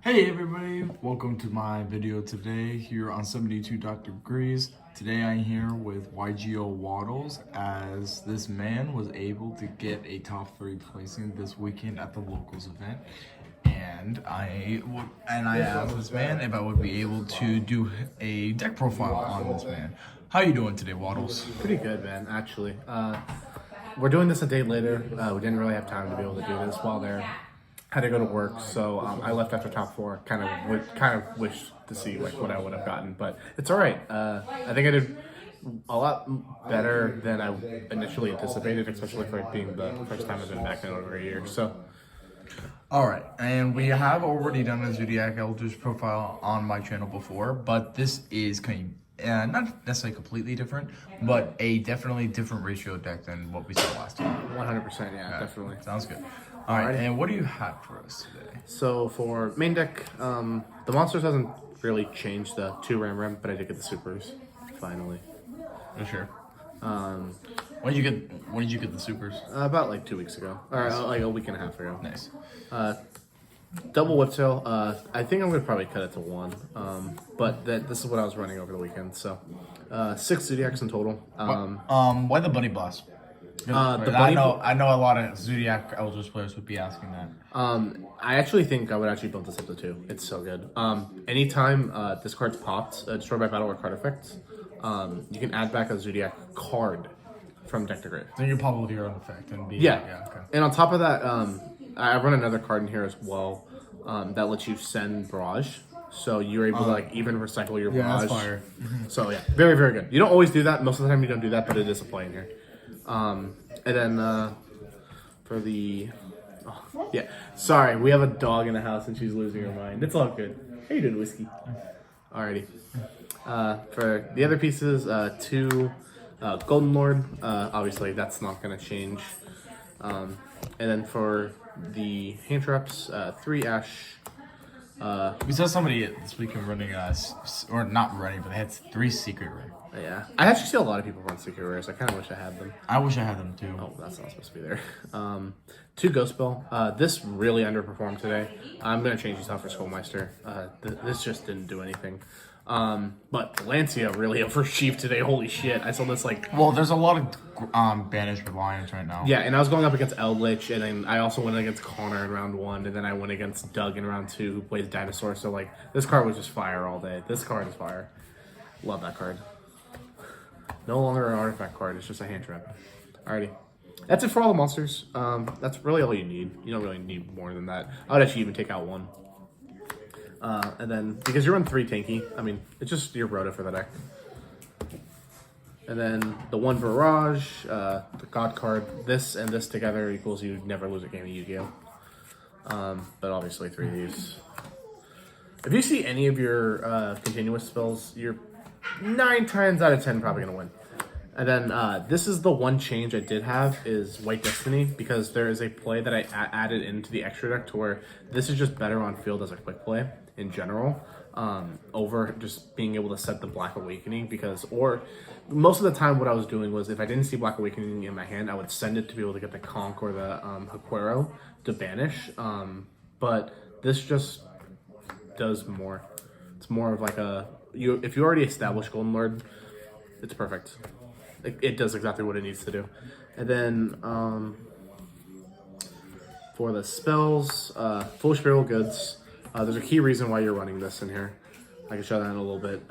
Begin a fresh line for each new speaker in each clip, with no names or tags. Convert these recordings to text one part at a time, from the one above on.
Hey everybody, welcome to my video today here on 72 Dr. Degrees. Today I'm here with YGO Waddles as this man was able to get a top 3 placing this weekend at the locals event. And I asked this man if I would be able to do a deck profile on this man. How you doing today, Waddles?
Pretty good, man, actually. We're doing this a day later. We didn't really have time to be able to do this while there. Had to go to work, so I left after top 4. Kind of wished to see like what I would have gotten, but it's all right. I think I did a lot better than I initially anticipated, especially for it being the first time I've been back in over a year. So,
all right, and we have already done a Zoodiac Eldlich profile on my channel before, but this is not necessarily completely different, but a definitely different ratio deck than what we saw last time.
100%, yeah, definitely.
Sounds good. All right, and what do you have for us today?
So for main deck, the monsters hasn't really changed the 2 Ram, but I did get the supers finally.
For sure. When did you get the supers?
About like 2 weeks ago, or like a week and a half ago.
Nice.
Double whiptail. I think I'm gonna probably cut it to 1. But this is what I was running over the weekend. So 6 Zoodiacs in total.
Why the Bunny Blast? I know a lot of Zoodiac Eldritch players would be asking that.
I actually think I would actually build this up to 2. It's so good. Anytime this card's popped, destroyed by battle or card effects, you can add back a Zoodiac card from deck to grave.
Then you pop with your own effect and be
okay. And on top of that, I run another card in here as well that lets you send barrage. So you're able to like even recycle your barrage.
That's fire.
So yeah, very, very good. You don't always do that. Most of the time you don't do that, but it is a play in here. And then for the sorry, we have a dog in the house and she's losing her mind. It's all good. How you doing, Whiskey? Alrighty. For the other pieces, 2 Golden Lord. Obviously that's not gonna change. And then for the hand traps, 3 Ash.
We saw somebody this weekend running or not running, but they had 3 secret rares.
Yeah, I actually see a lot of people run secret rares. I kind of wish I had them.
I wish I had them too.
Oh, that's not supposed to be there. 2 Ghost Spell. This really underperformed today. I'm gonna change these out for Skullmeister. This just didn't do anything. But Lancia really overachieved today. Holy shit! I saw this like.
Well, there's a lot of banished reliance right now.
Yeah, and I was going up against Eldlich, and then I also went against Connor in round 1, and then I went against Doug in round 2, who plays Dinosaur. So like, this card was just fire all day. This card is fire. Love that card. No longer an artifact card, it's just a hand trap. Alrighty. That's it for all the monsters. That's really all you need. You don't really need more than that. I would actually even take out 1. And then, because you run 3 tanky, I mean, it's just your Rhoda for the deck. And then the 1 Barrage, the God card, this and this together equals you never lose a game of Yu-Gi-Oh! But obviously 3 of these. If you see any of your continuous spells, you're 9 times out of 10 probably gonna win. And then this is the one change I did have is White Destiny, because there is a play that I added into the extra deck to where this is just better on field as a quick play in general, over just being able to set the Black Awakening, or most of the time what I was doing was if I didn't see Black Awakening in my hand, I would send it to be able to get the Conch or the Haquero to banish, but this just does more. It's more of like if you already established Golden Lord, it's perfect. It does exactly what it needs to do. And then for the spells, Foolish Burial Goods. There's a key reason why you're running this in here. I can show that in a little bit.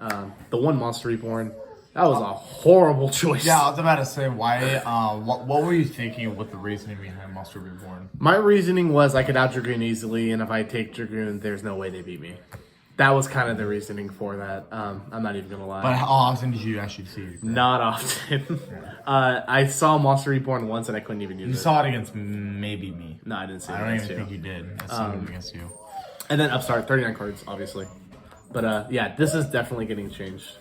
The 1 Monster Reborn. That was a horrible choice.
Yeah, I was about to say, why? What were you thinking with the reasoning behind Monster Reborn?
My reasoning was I could out Dragoon easily, and if I take Dragoon, there's no way they beat me. That was kind of the reasoning for that. I'm not even gonna lie.
But how often did you actually see it?
Not often. I saw Monster Reborn once and I couldn't even use it.
You saw it against maybe me.
No, I didn't see it.
I don't even think you did. I saw it against you.
And then Upstart, 39 cards, obviously. But yeah, this is definitely getting changed.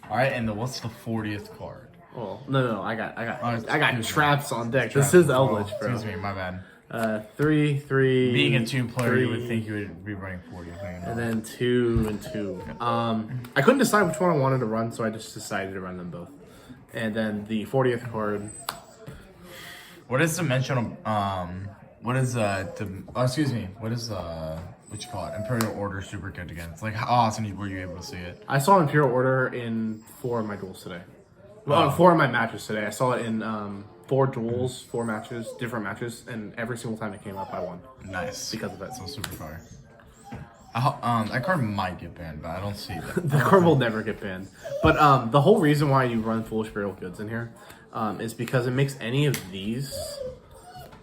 All right, and what's the 40th card?
Well, no, I got traps on deck. This is Eldlich, bro.
Excuse me, my bad.
3.
Being a 2 player, you would think you would be running 40.
And then 2 and 2. I couldn't decide which one I wanted to run, so I just decided to run them both. And then the 40th card.
What is dimensional what is excuse me, what is what you call it? Imperial Order Super Kit again? It's like how awesome were you able to see it?
I saw Imperial Order in 4 of my duels today. Well, 4 of my matches today. I saw it in 4 duels, 4 matches, different matches, and every single time it came up, I won.
Nice.
Because of it.
So super fire. That card might get banned, but I don't see that.
The card will never get banned. But the whole reason why you run Foolish Burial Goods in here is because it makes any of these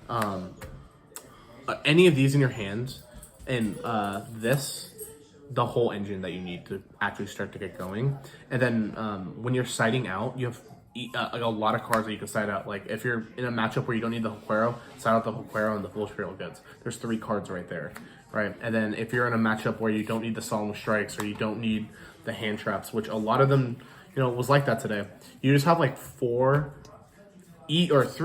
in your hand and this the whole engine that you need to actually start to get going. And then when you're siding out, you have like a lot of cards that you can side out. Like if you're in a matchup where you don't need the Hoquero, side out the Hoquero and the Foolish Burial Goods. There's 3 cards right there, right? And then if you're in a matchup where you don't need the Solemn Strikes or you don't need the hand traps, which a lot of them, was like that today. You just have like 3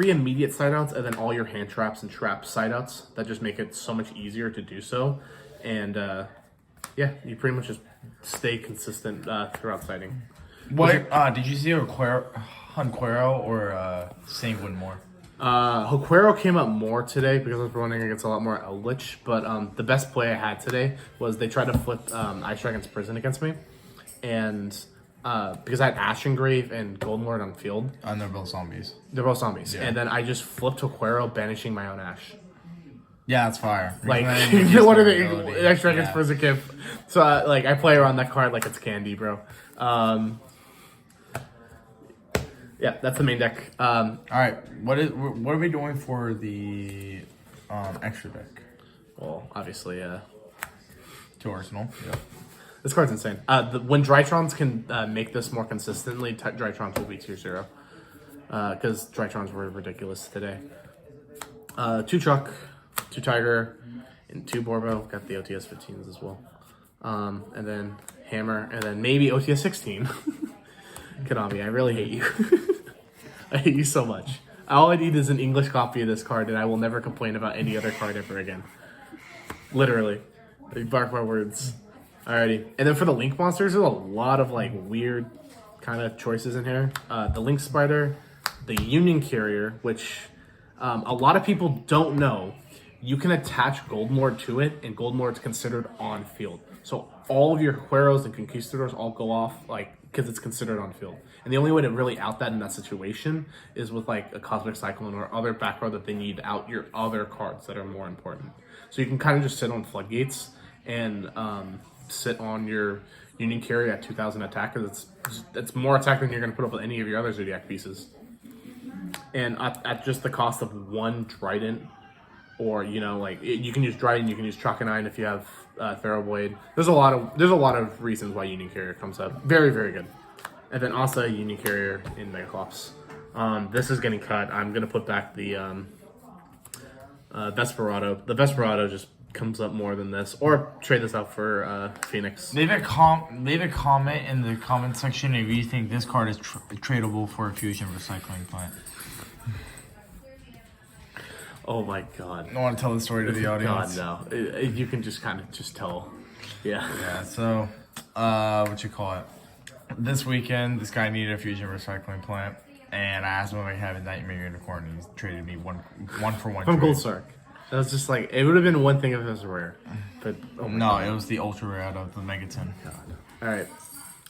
immediate side outs and then all your hand traps and trap side outs that just make it so much easier to do so. And yeah, you pretty much just stay consistent throughout siding.
What did you see Hunquero or Sanguine more?
Hoquero came up more today because I was running against a lot more Eldlich, but the best play I had today was they tried to flip Ice Dragon's Prison against me, and because I had Ashengrave and Golden Lord on field.
And they're both zombies.
They're both zombies.
Yeah.
And then I just flipped Hoquero, banishing my own Ash.
Yeah, that's fire.
Like, what are the Ice Dragon's Prison gift? So, I play around that card like it's candy, bro. Yeah, that's the main deck.
All right, what are we doing for the extra deck?
Well, obviously,
To Arsenal. Yeah.
this card's insane. When Drytrons can make this more consistently, Drytrons will be tier 0. Because Drytrons were ridiculous today. 2 Truck, 2 Tiger, and 2 Borbo. Got the OTS 15s as well. And then Hammer, and then maybe OTS 16. Konami, I really hate you. I hate you so much. All I need is an English copy of this card, and I will never complain about any other card ever again. Literally. Bark my words. Alrighty. And then for the Link monsters, there's a lot of weird kind of choices in here. The Link Spider, the Union Carrier, which a lot of people don't know. You can attach Golden Lord to it, and Golden Lord's considered on field. So all of your Hueros and Conquistadors all go off, because it's considered on field. And the only way to really out that in that situation is with a Cosmic Cyclone or other back row that they need out your other cards that are more important. So you can kind of just sit on Floodgates and sit on your Union Carrier at 2,000 attack, because it's more attack than you're going to put up with any of your other Zoodiac pieces. And at just the cost of 1 Trident, or you can use Trident, you can use Chakanine if you have Thoroughblade. There's a lot of reasons why Union Carrier comes up. Very, very good. And then also Union Carrier in Megaclops. This is getting cut. I'm gonna put back the Vesperado. The Vesperado just comes up more than this, or trade this out for Phoenix.
Leave a comment in the comment section if you think this card is tradable for a fusion recycling plant.
Oh my god!
I want to tell the story to the audience.
God, no! You can just kind of just tell. Yeah.
Yeah. So, what you call it? This weekend, this guy needed a fusion recycling plant, and I asked him if I have a Nightmare Unicorn, and he traded me one for one.
From
trade.
Gold Sark. That was just it would have been one thing if it was rare, but
no, it was the ultra rare out of the Megaton.
God. All right,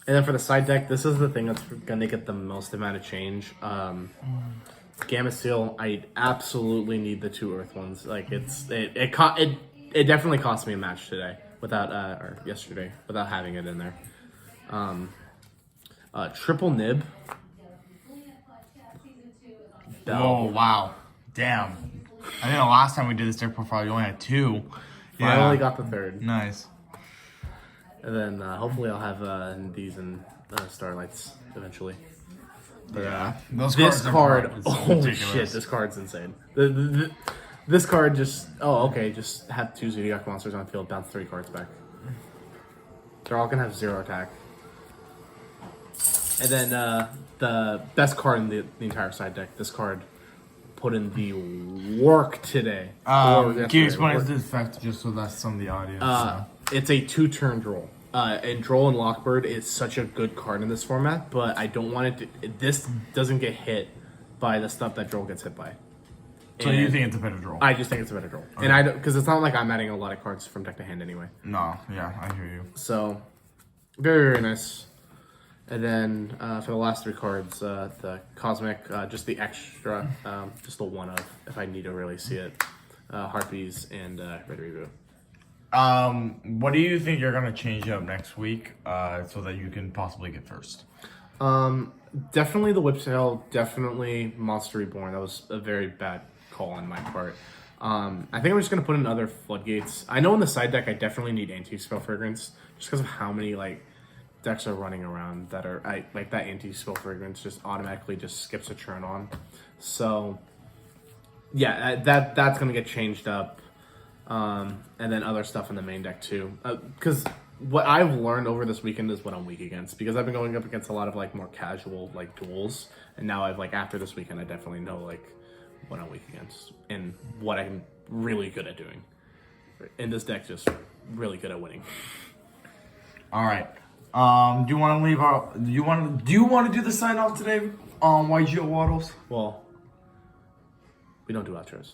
and then for the side deck, this is the thing that's gonna get the most amount of change. Gamma Steel, I absolutely need the 2 Earth ones. It definitely cost me a match today or yesterday without having it in there. Triple Nib.
Oh wow, damn! I think the last time we did this deck profile, you only had 2.
Yeah. I only got the 3rd.
Nice.
And then hopefully I'll have these in Starlights eventually. But,
yeah,
this card, holy shit, this card's insane. This card just have 2 Zoodiac monsters on field, bounce 3 cards back. They're all gonna have 0 attack. And then the best card in the entire side deck, this card put in the work today.
Can you explain the effect just so that's some of the audience?
It's a 2-turn Droll. And Droll and Lockbird is such a good card in this format, but I don't want it to... This doesn't get hit by the stuff that Droll gets hit by.
So you think it's a better draw?
I just think it's a better draw. Okay. And because it's not like I'm adding a lot of cards from deck to hand anyway.
No, yeah, I hear you.
So, very, very nice. And then for the last 3 cards, the Cosmic, just the extra, just the one of, if I need to really see it, Harpies and Red Reboot.
What do you think you're gonna change up next week so that you can possibly get first?
Definitely the Whiptail, definitely Monster Reborn. That was a very bad call on my part. I think I'm just gonna put in other Floodgates. I know in the side deck I definitely need Anti-Spell Fragrance just because of how many like decks are running around that are like that Anti-Spell Fragrance just automatically just skips a turn on. So yeah, that's gonna get changed up. And then other stuff in the main deck too. Because what I've learned over this weekend is what I'm weak against. Because I've been going up against a lot of like more casual like duels, and now I've like after this weekend I definitely know like what I'm weak against and what I'm really good at doing. And this deck's just really good at winning.
All right. Do you want to leave our? Do you want to do the sign off today? YGO Waddles.
Well, we don't do outros.